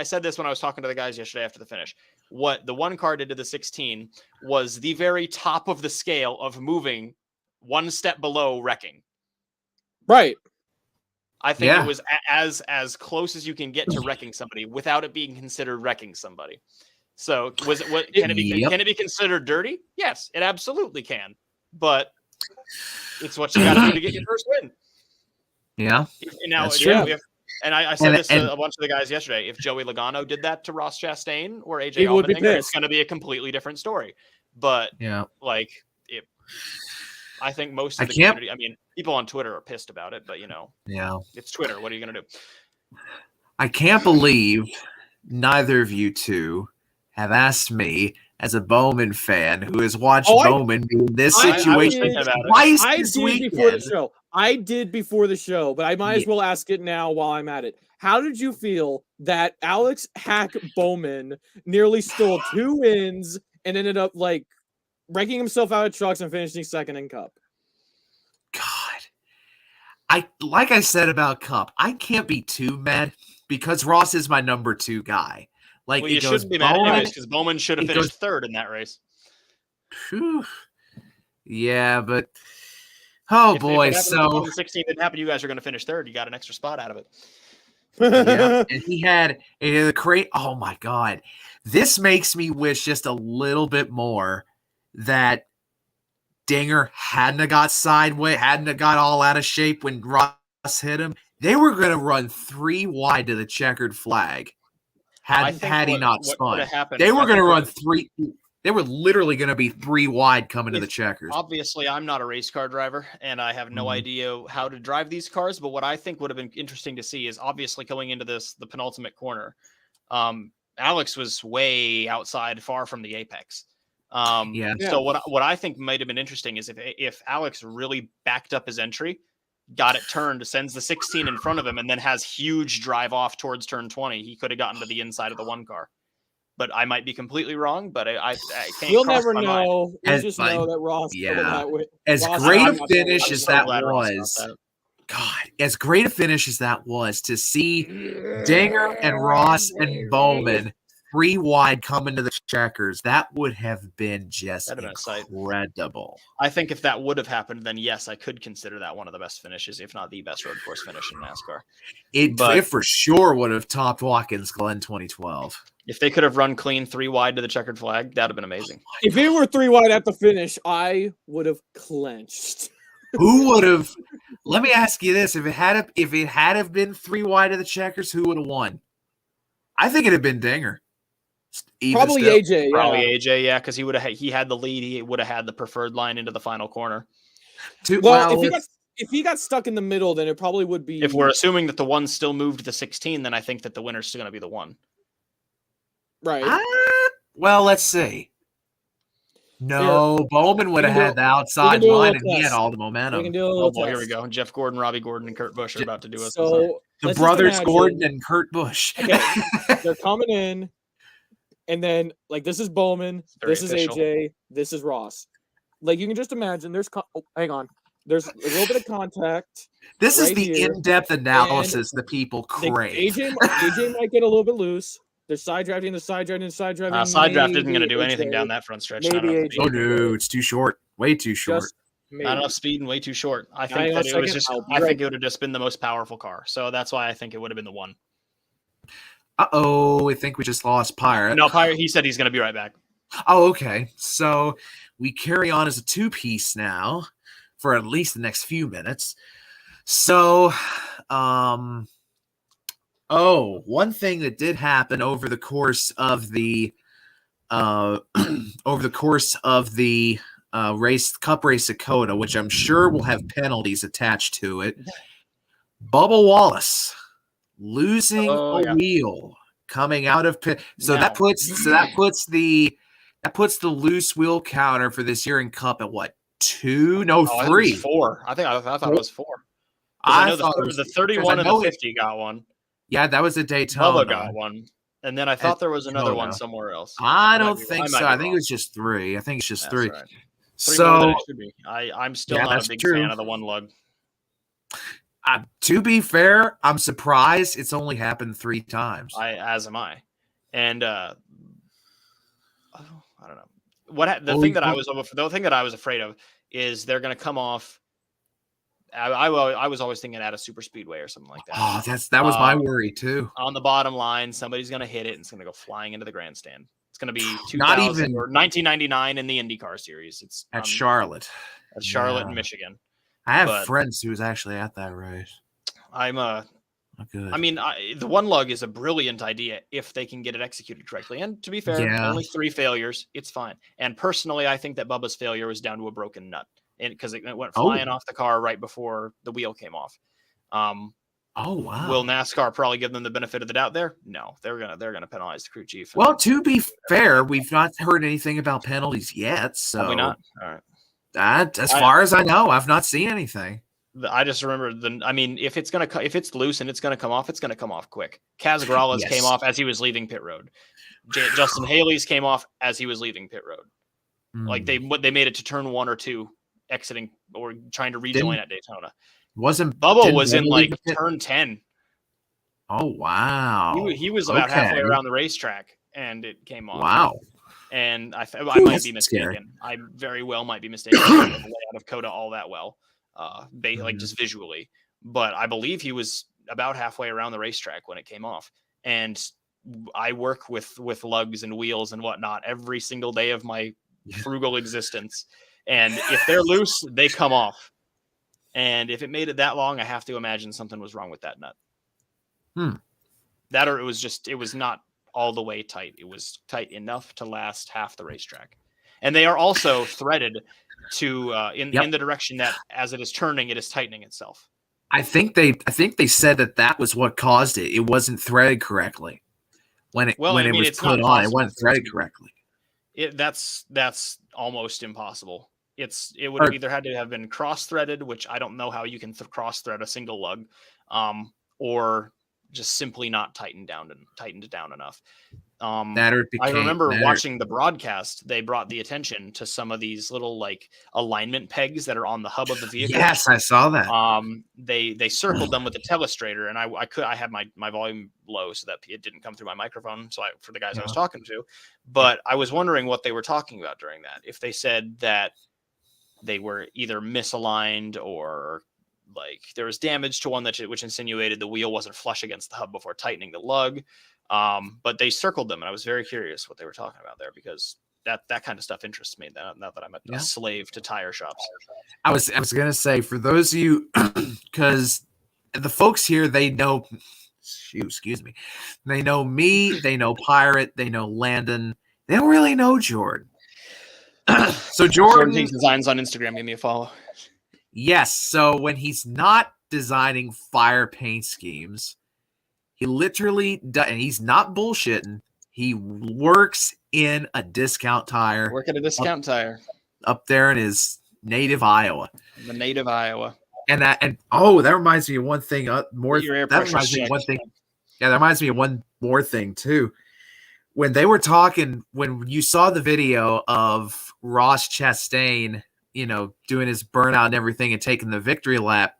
said this when I was talking to the guys yesterday after the finish. What the one car did to the 16 was the very top of the scale of moving one step below wrecking. Right. I think it was as close as you can get to wrecking somebody without it being considered wrecking somebody. So can it be considered dirty? Yes, it absolutely can. But it's what you got to do to get your first win. Yeah. That's true. I said this to a bunch of the guys yesterday. If Joey Logano did that to Ross Chastain or AJ Allmendinger, it's going to be a completely different story. But I think most of the community, people on Twitter are pissed about it, but it's Twitter. What are you going to do? I can't believe neither of you two have asked me, as a Bowman fan who has watched Bowman be in this situation twice this weekend. I did before the show, but I might as well ask it now while I'm at it. How did you feel that Alex Hack Bowman nearly stole 2 wins and ended up wrecking himself out of trucks and finishing second in Cup? God, like I said about Cup, I can't be too mad because Ross is my number 2 guy. You shouldn't be mad anyways because Bowman should have finished third in that race. Whew. Yeah, but if the 16 didn't happen, you guys are going to finish third. You got an extra spot out of it. Yeah, and he had the crate. Oh my God, this makes me wish just a little bit more that Dinger hadn't got sideways, hadn't got all out of shape when Ross hit him. They were going to run 3 wide to the checkered flag. Had he not spun, they were going to run 3. They were literally going to be 3 wide coming to the checkers. Obviously, I'm not a race car driver, and I have no idea how to drive these cars. But what I think would have been interesting to see is obviously going into the penultimate corner. Alex was way outside, far from the apex. So what I think might have been interesting is if Alex really backed up his entry, got it turned, sends the 16 in front of him, and then has huge drive off towards turn 20, he could have gotten to the inside of the 1 car. But I might be completely wrong, but I can't. We'll never know. We'll just know that Ross. As great a finish as that was, God, as great a finish as that was to see Dinger and Ross and Bowman 3 wide coming to the checkers, that would have been just incredible. I think if that would have happened, then yes, I could consider that one of the best finishes, if not the best road course finish in NASCAR. It for sure would have topped Watkins Glen 2012. If they could have run clean 3 wide to the checkered flag, that'd have been amazing. If it were 3 wide at the finish, I would have clenched. Who would have? Let me ask you this: if it had been 3 wide of the checkers, who would have won? I think it'd have been Dinger. Probably AJ. Yeah. Probably AJ. Yeah, because he had the lead. He would have had the preferred line into the final corner. If he got stuck in the middle, then it probably would be. If we're assuming that the 1 still moved to the 16, then I think that the winner's still going to be the 1. Right. Well, let's see. No, Bowman would have had the outside line, and he had all the momentum. We can do a little boy, here we go. Jeff Gordon, Robbie Gordon, and Kurt Busch are about to do us. So the brothers Gordon and Kurt Busch. Okay, they're coming in, and then like this is Bowman, this is AJ, this is Ross. Like you can just imagine. Hang on. There's a little bit of contact. This is the in-depth analysis that people crave. AJ might get a little bit loose. They're side drafting. Side draft isn't going to do anything down that front stretch. Maybe oh no, it's too short. Way too short. Not enough speed and way too short. I think that it was just. I think it would have just been the most powerful car. So that's why I think it would have been the one. I think we just lost Pirate. No, Pirate. He said he's going to be right back. Oh, okay. So we carry on as a two-piece now for at least the next few minutes. So, one thing that did happen over the course of the cup race at COTA, which I'm sure will have penalties attached to it. Bubba Wallace losing a wheel coming out of pit. So that puts the loose wheel counter for this year in Cup at what? 2? No, 3. I think it was 4. I thought it was 4. I know the 31 and the 50 got one. Yeah, that was a Daytona. Bubba got one. And then I thought there was another one somewhere else. I don't think so. I think it was just 3. I think it's just 3. Right. So I'm still not a big fan of the one lug. To be fair, I'm surprised it's only happened 3 times. As am I. And I don't know. The thing that I was afraid of is they're going to come off. I was always thinking at a super speedway or something like that. Oh, that was my worry too. On the bottom line, somebody's going to hit it and it's going to go flying into the grandstand. It's going to be 2000 or 1999 in the IndyCar series. It's at Charlotte. At Charlotte in Michigan. I have friends who was actually at that race. I mean, the one lug is a brilliant idea if they can get it executed correctly. And to be fair, only 3 failures. It's fine. And personally, I think that Bubba's failure was down to a broken nut, because it went flying off the car right before the wheel came off. Oh wow! Will NASCAR probably give them the benefit of the doubt there? No, they're gonna penalize the crew chief. Well, to be fair, we've not heard anything about penalties yet. So probably not. All right. As far as I know, I've not seen anything. I just remember if it's loose and it's gonna come off, it's gonna come off quick. Kaz Grala's came off as he was leaving pit road. Justin Haley's came off as he was leaving pit road. Like they made it to turn 1 or 2, exiting or trying to rejoin at Daytona. Bubba was in like turn 10. Oh wow! He was about halfway around the racetrack and it came off. Wow! And I might be mistaken. Scary. I very well might be mistaken. I don't know the layout of COTA all that well. Like just visually, but I believe he was about halfway around the racetrack when it came off. And I work with lugs and wheels and whatnot every single day of my frugal existence. And if they're loose, they come off. And if it made it that long, I have to imagine something was wrong with that nut. That, or it was not all the way tight. It was tight enough to last half the racetrack. And they are also threaded to in the direction that as it is turning, it is tightening itself. I think they said that was what caused it. It wasn't threaded correctly when it was put on. It wasn't threaded correctly. That's almost impossible. It would have either had to have been cross-threaded, which I don't know how you can cross-thread a single lug, or just simply not tightened down enough. I remember watching the broadcast. They brought the attention to some of these little like alignment pegs that are on the hub of the vehicle. Yes, I saw that. They circled them with the telestrator, and I had my volume low so that it didn't come through my microphone. So for the guys I was talking to, but I was wondering what they were talking about during that. If they said that they were either misaligned or like there was damage to one which insinuated the wheel wasn't flush against the hub before tightening the lug. But they circled them, and I was very curious what they were talking about there, because that kind of stuff interests me. Now that I'm a slave to tire shops. I was gonna say, for those of you, because the folks here, they know. Excuse me. They know me. They know Pirate. They know Landon. They don't really know Jordan. So Jordan takes designs on Instagram. Give me a follow. Yes. So when he's not designing fire paint schemes, he literally does, and he's not bullshitting. He works in a discount tire. Work at a discount tire. Up there in his native Iowa. The native Iowa. That reminds me of one thing. That reminds me of one thing. Yeah, that reminds me of one more thing too. When they were talking, when you saw the video of Ross Chastain, doing his burnout and everything and taking the victory lap,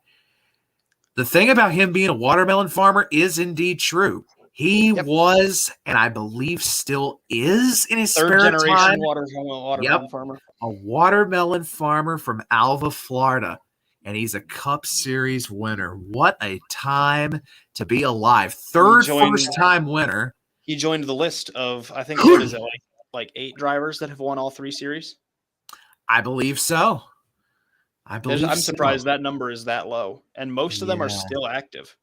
the thing about him being a watermelon farmer is indeed true. He was, and I believe still is, in his spare time, watermelon farmer. A watermelon farmer from Alva, Florida. And he's a Cup Series winner. What a time to be alive. First-time winner. He joined the list of, I think, what is it, like 8 drivers that have won all 3 series? I believe so. I'm surprised that number is that low. And most of them are still active.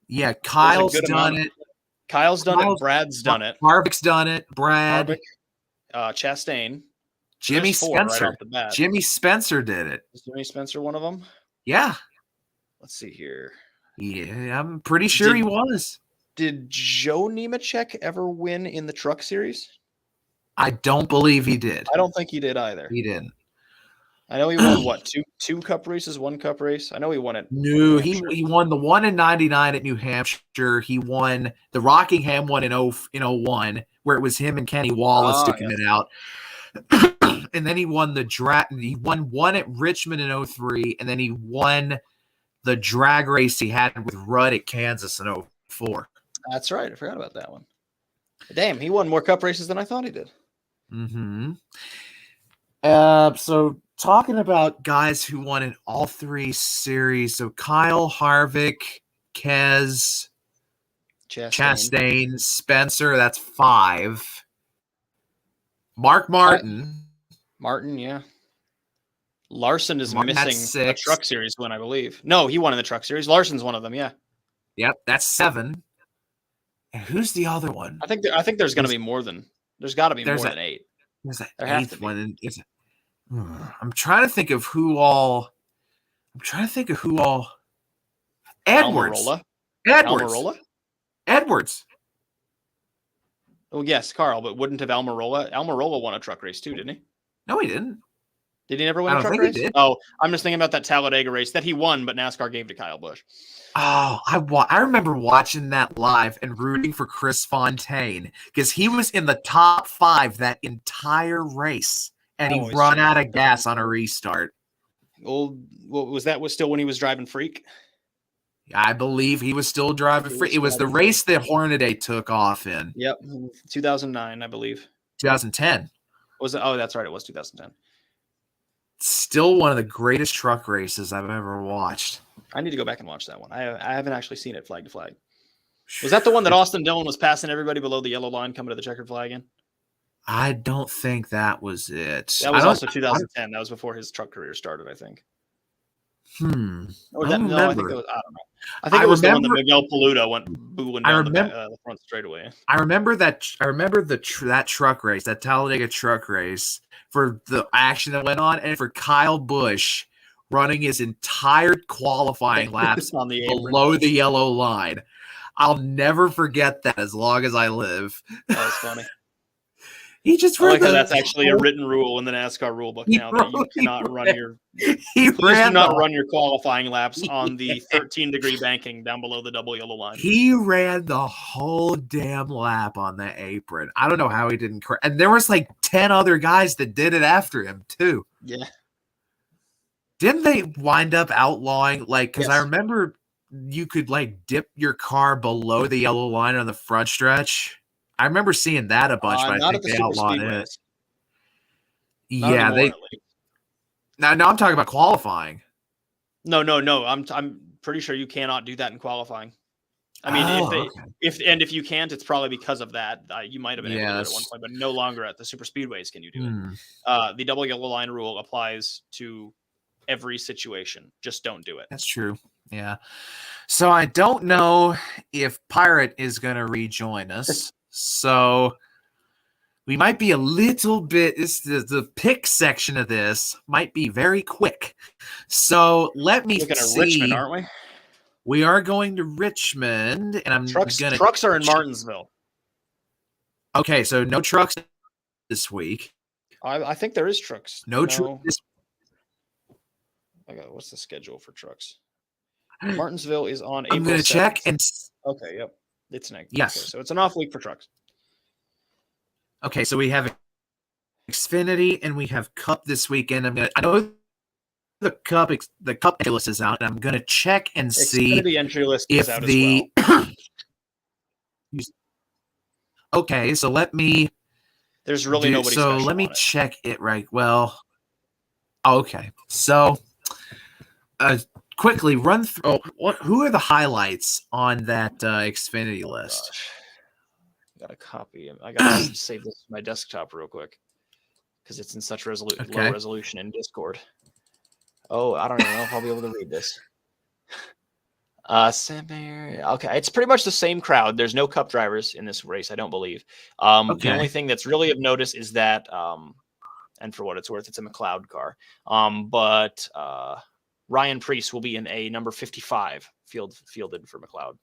Yeah, Kyle's done it. Kyle's done it. Brad's done it. Harvick's done it. Brad. Chastain. Jimmy Spencer. Right Jimmy Spencer did it. Is Jimmy Spencer one of them? Yeah. Let's see here. Yeah, I'm pretty sure he was. Did Joe Nemechek ever win in the Truck Series? I don't believe he did. I don't think he did either. He didn't. I know he won what, two Cup races, 1 Cup race. I know he won it. No, he won the one in '99 at New Hampshire. He won the Rockingham one in 01, where it was him and Kenny Wallace sticking it out. And then he won he won one at Richmond in 03, and then he won the drag race he had with Rudd at Kansas in 04. That's right. I forgot about that one. Damn, he won more Cup races than I thought he did. Mm-hmm. So talking about guys who won in all 3 series, so Kyle, Harvick, Kez, Chastain, Spencer, that's 5. Mark Martin. Yeah. Larson is missing a Truck Series win, I believe. No, he won in the Truck Series. Larson's one of them, yeah. Yep, that's 7. And who's the other one? I think there's going to be more than. There's got to be more than 8. There's an 8th one. I'm trying to think of who all. Edwards. Edwards. Oh yes, Carl, but wouldn't have Almirola? Almirola won a truck race too, didn't he? No, he didn't. Did he never win a truck race? Oh, I'm just thinking about that Talladega race that he won, but NASCAR gave to Kyle Busch. Oh, I remember watching that live and rooting for Chris Fontaine because he was in the top 5 that entire race, and he ran out of gas on a restart. Well, was still when he was driving Freak? I believe he was still driving Freak. It was the race that Hornaday took off in. Yep, 2009, I believe. 2010. Was it? Oh, that's right. It was 2010. Still one of the greatest truck races I've ever watched. I need to go back and watch that one. I haven't actually seen it flag to flag. Was that the one that Austin Dillon was passing everybody below the yellow line coming to the checkered flag in? I don't think that was it. That was also 2010. That was before his truck career started, I think. I think it was. I don't know. I think it was the one that Miguel Paludo went booing down the front straightaway. I remember that truck race, that Talladega truck race, for the action that went on, and for Kyle Busch running his entire qualifying laps on the below the yellow line. I'll never forget that as long as I live. That was funny. He just that's actually a written rule in the NASCAR rule book now that you cannot run your qualifying laps on the 13-degree banking down below the double yellow line. He ran the whole damn lap on the apron. I don't know how he didn't crash. And there was like 10 other guys that did it after him too. Yeah. Didn't they wind up outlawing because I remember you could dip your car below the yellow line on the front stretch. I remember seeing that a bunch, but I think they outlawed it. Yeah, No, I'm talking about qualifying. No. I'm pretty sure you cannot do that in qualifying. I mean, if you can't, it's probably because of that. You might have been able to do it at one point, but no longer at the super speedways can you do it. The double yellow line rule applies to every situation. Just don't do it. That's true. Yeah. So I don't know if Pirate is going to rejoin us. So we might be a little bit, the pick section of this might be very quick. So let me Looking see. At Richmond, aren't we? We are going to Richmond, and I'm trucks are in Martinsville. Okay, so no trucks this week. I think there is trucks. No truck. What's the schedule for trucks? Martinsville is on I'm April going to 7th. check. And Okay, yep. It's next. Yes. Okay, so it's an off week for trucks. Okay, so we have Xfinity and we have Cup this weekend. I know the Cup entry list is out, and I'm going to check and see Xfinity entry list if is out as well. Okay, so let me. There's really nobody. So special let me on it. check it right. Well, okay. So, quickly run through. Who are the highlights on that Xfinity list? Gosh. I got a copy. I got to save this to my desktop real quick because it's in such low resolution in Discord. Oh, I don't even know if I'll be able to read this. Okay, it's pretty much the same crowd. There's no Cup drivers in this race, I don't believe. The only thing that's really of notice is that, and for what it's worth, it's a McLeod car. But Ryan Preece will be in a number 55 fielded for McLeod.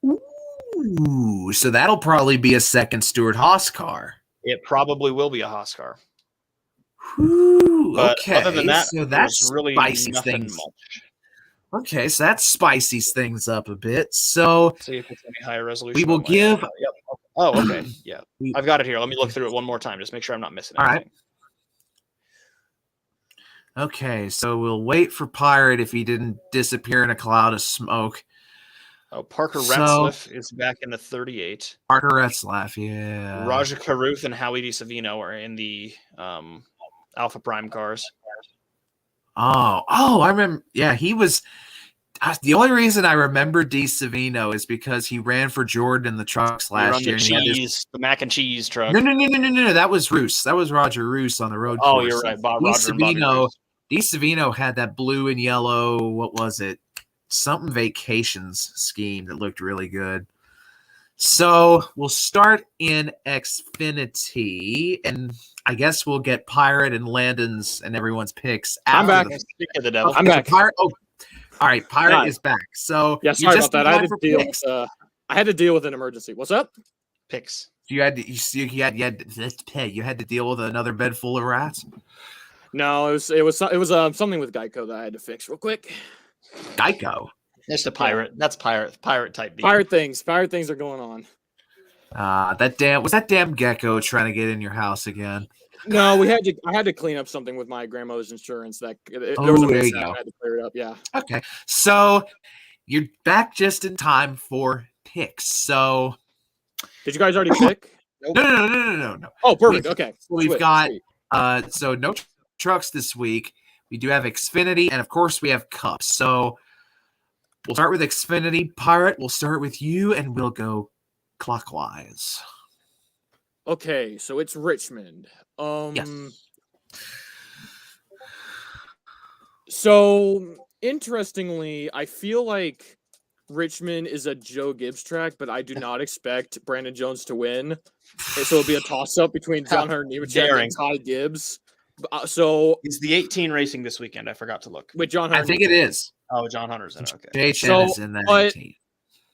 Ooh, so that'll probably be a second Stewart Haas car. It probably will be a Haas car. Ooh, But okay. other than that, so that's really spicy nothing things. much. Okay, so that spices things up a bit. So See if it's any higher resolution. we will give. Yep. Oh, okay. Yeah, I've got it here. Let me look through it one more time. Just make sure I'm not missing All anything. right. Okay, so we'll wait for Pirate if he didn't disappear in a cloud of smoke. Oh, Parker Retzlaff is back in the 38. Parker Retzlaff, yeah. Raja Caruth and Howie DiSavino are in the Alpha Prime cars. Oh, I remember. Yeah, he was. The only reason I remember DiSavino is because he ran for Jordan in the trucks last year. The mac and cheese truck. No. That was Roos. That was Roger Roos on the road course. Oh, you're right. Roger and Bobby Roos. DiSavino had that blue and yellow. What was it? Something vacations scheme that looked really good. So we'll start in Xfinity, and I guess we'll get Pirate and Landon's and everyone's picks. I'm back. Speak of the devil. I'm back. Pirate. Oh, all right. Pirate is back. So yeah, sorry about that. I had to deal with an emergency. What's up? Picks. You had to deal with another bed full of rats. No, it was something with Geico that I had to fix real quick. Geico. It's the pirate. That's pirate type. Pirate things are going on. That damn gecko trying to get in your house again. No, I had to clean up something with my grandmother's insurance. There was a there mess you go. I had to clear it up. Yeah. Okay, so you're back just in time for picks. So, did you guys already pick? No. Oh, perfect. Okay. We've got so no trucks this week. We do have Xfinity, and of course we have Cup. So we'll start with Xfinity. Pirate, we'll start with you, and we'll go clockwise. Okay, so it's Richmond. Yes. So interestingly, I feel like Richmond is a Joe Gibbs track, but I do not expect Brandon Jones to win. So it'll be a toss-up between John Hunter Nemechek and Ty Gibbs. So is the 18 racing this weekend? I forgot to look. With John Hunter. I think it is. Oh, John Hunter's in it. Okay. JHN is in that 18.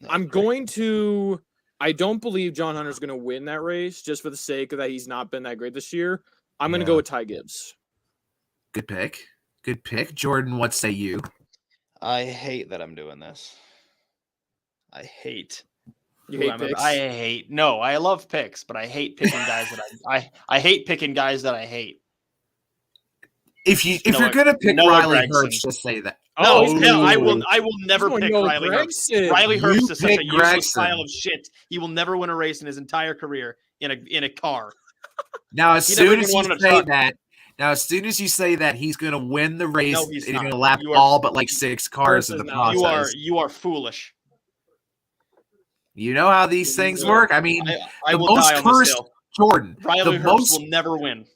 I'm going to. I don't believe John Hunter's going to win that race just for the sake of that he's not been that great this year. I'm going to go with Ty Gibbs. Good pick. Jordan, what say you? I hate that I'm doing this. I hate. You hate picks? No, I love picks, but I hate picking guys that I hate picking guys that I hate. If you're gonna pick Riley Herbst, just say that. No, I will never pick Riley Herbst. Riley Herbst is such a useless pile of shit. He will never win a race in his entire career in a car. Now, as soon as you say that, he's gonna win the race. No, he's gonna lap all but like 6 cars in the process. You are foolish. You know how these things work. I mean, I will die on this hill. Jordan. Riley Herbst will never win.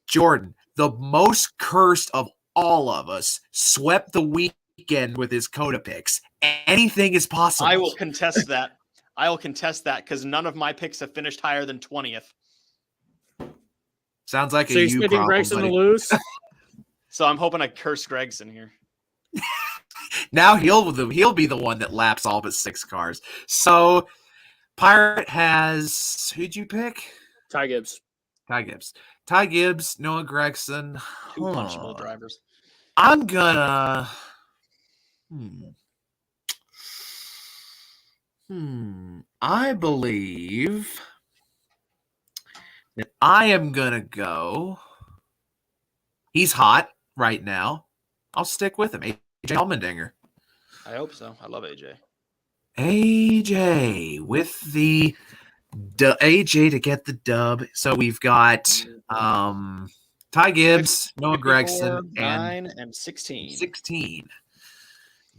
Jordan, the most cursed of all of us, swept the weekend with his COTA picks. Anything is possible. I will contest that. Because none of my picks have finished higher than 20th. Sounds like so a you problem, Gregson to lose. So I'm hoping I curse Gregson here. Now he'll be the one that laps all but 6 cars. So Pirate has, who'd you pick? Ty Gibbs. Ty Gibbs, Noah Gregson. Two punchable drivers. I'm gonna. I believe that I am gonna go. He's hot right now. I'll stick with him. AJ Allmendinger. I hope so. I love AJ. AJ with the AJ to get the dub. So we've got Ty Gibbs, Noah Gregson, 9 and 16. 16.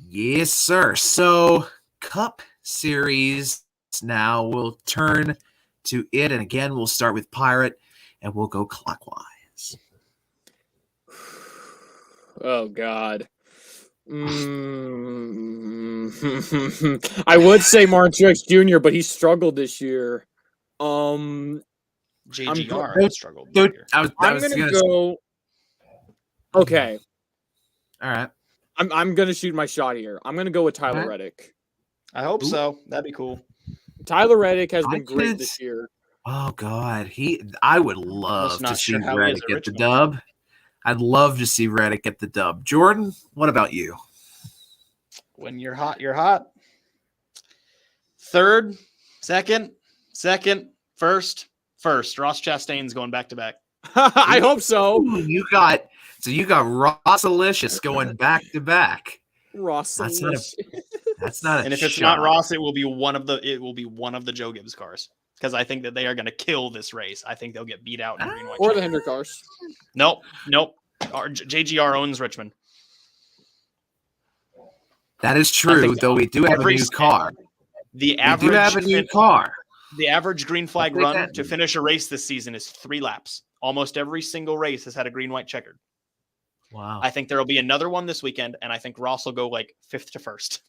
Yes, sir. So Cup Series now we'll turn to it, and again we'll start with Pirate, and we'll go clockwise. Oh God. I would say Martin Truex Jr., but he struggled this year. JGR struggled this year. I'm gonna go. Okay. All right. I'm gonna shoot my shot here. I'm gonna go with Tyler Reddick. I hope so. That'd be cool. Tyler Reddick has been great this year. Oh God, I would love to see how he is Reddick at get the Richmond. dub. I'd love to see Reddick get the dub. Jordan, what about you? When you're hot, you're hot. Third, second, first. Ross Chastain's going back to back. I hope so. You got Ross Alicious going back to back. Ross Alicious. That's not a And if it's shot. not Ross, it will be one of the Joe Gibbs cars. Because I think that they are going to kill this race. I think they'll get beat out in green white. Or the Hendrick cars. Nope. JGR owns Richmond. That is true, though we do have a new car. The average, we do have a new car. The average green flag run to finish a race this season is 3 laps. Almost every single race has had a green-white checkered. Wow. I think there will be another one this weekend, and I think Ross will go like 5th to 1st.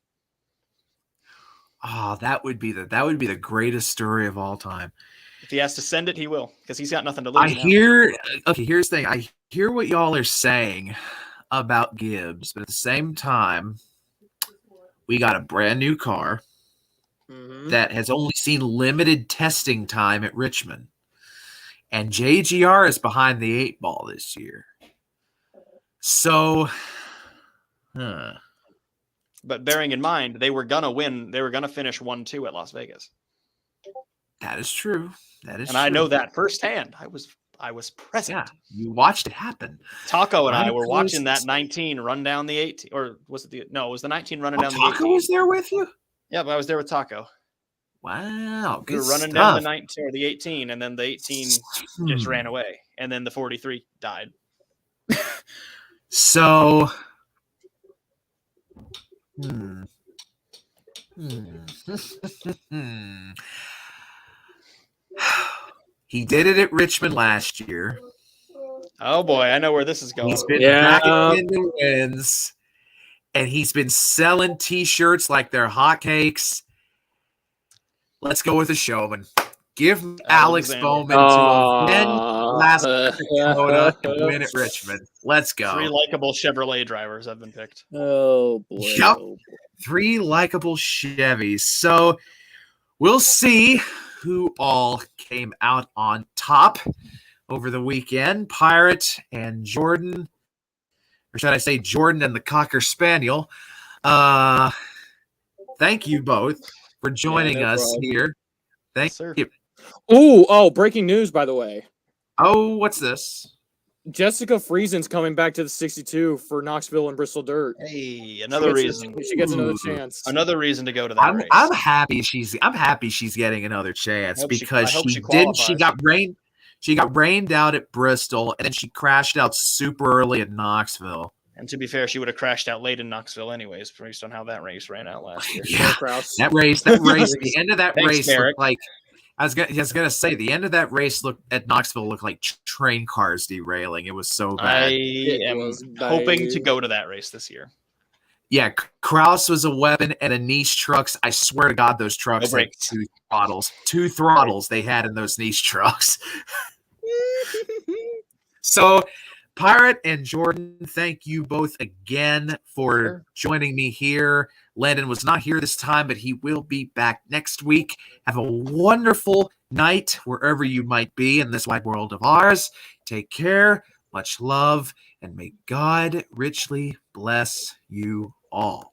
Oh, that would be the greatest story of all time. If he has to send it, he will, because he's got nothing to lose. Here's the thing. I hear what y'all are saying about Gibbs, but at the same time, we got a brand new car that has only seen limited testing time at Richmond. And JGR is behind the 8 ball this year. So, But bearing in mind, they were going to win. They were going to finish 1-2 at Las Vegas. that is true. And I know that firsthand. I was present. Yeah, you watched it happen. Taco and I were watching that 19 run down the 18, or was it it was the 19 running down the 18. Taco was there with you? Yeah, but I was there with Taco. Wow, We were running down the 19 or the 18, and then the 18 just ran away, and then the 43 died. So, he did it at Richmond last year. Oh boy, I know where this is going. He's been back in the wins, and he's been selling T-shirts like they're hotcakes. Let's go with a showman. Give Alex Bowman to win last COTA and win at Richmond. Let's go. 3 likable Chevrolet drivers have been picked. Oh boy. Yep. 3 likable Chevys. So we'll see who all came out on top over the weekend. Pirate and Jordan, or should I say Jordan and the Cocker Spaniel. Thank you both for joining us here. Thank you. Breaking news, by the way. Oh, what's this? Jessica Friesen's coming back to the 62 for Knoxville and Bristol Dirt. Hey, another reason. She gets another chance. Another reason to go to that race. I'm happy she's getting another chance because she got rained out at Bristol, and then she crashed out super early at Knoxville. And to be fair, she would have crashed out late in Knoxville anyways, based on how that race ran out last year. Yeah, that race, the end of that race looked like I was gonna say the end of that race at Knoxville looked like train cars derailing. It was so bad. I am hoping to go to that race this year. Yeah, Kraus was a weapon, and a niche trucks. I swear to God, those trucks had 2 throttles. 2 throttles they had in those niche trucks. So Pirate and Jordan, thank you both again for joining me here. Landon was not here this time, but he will be back next week. Have a wonderful night wherever you might be in this wide world of ours. Take care, much love, and may God richly bless you all.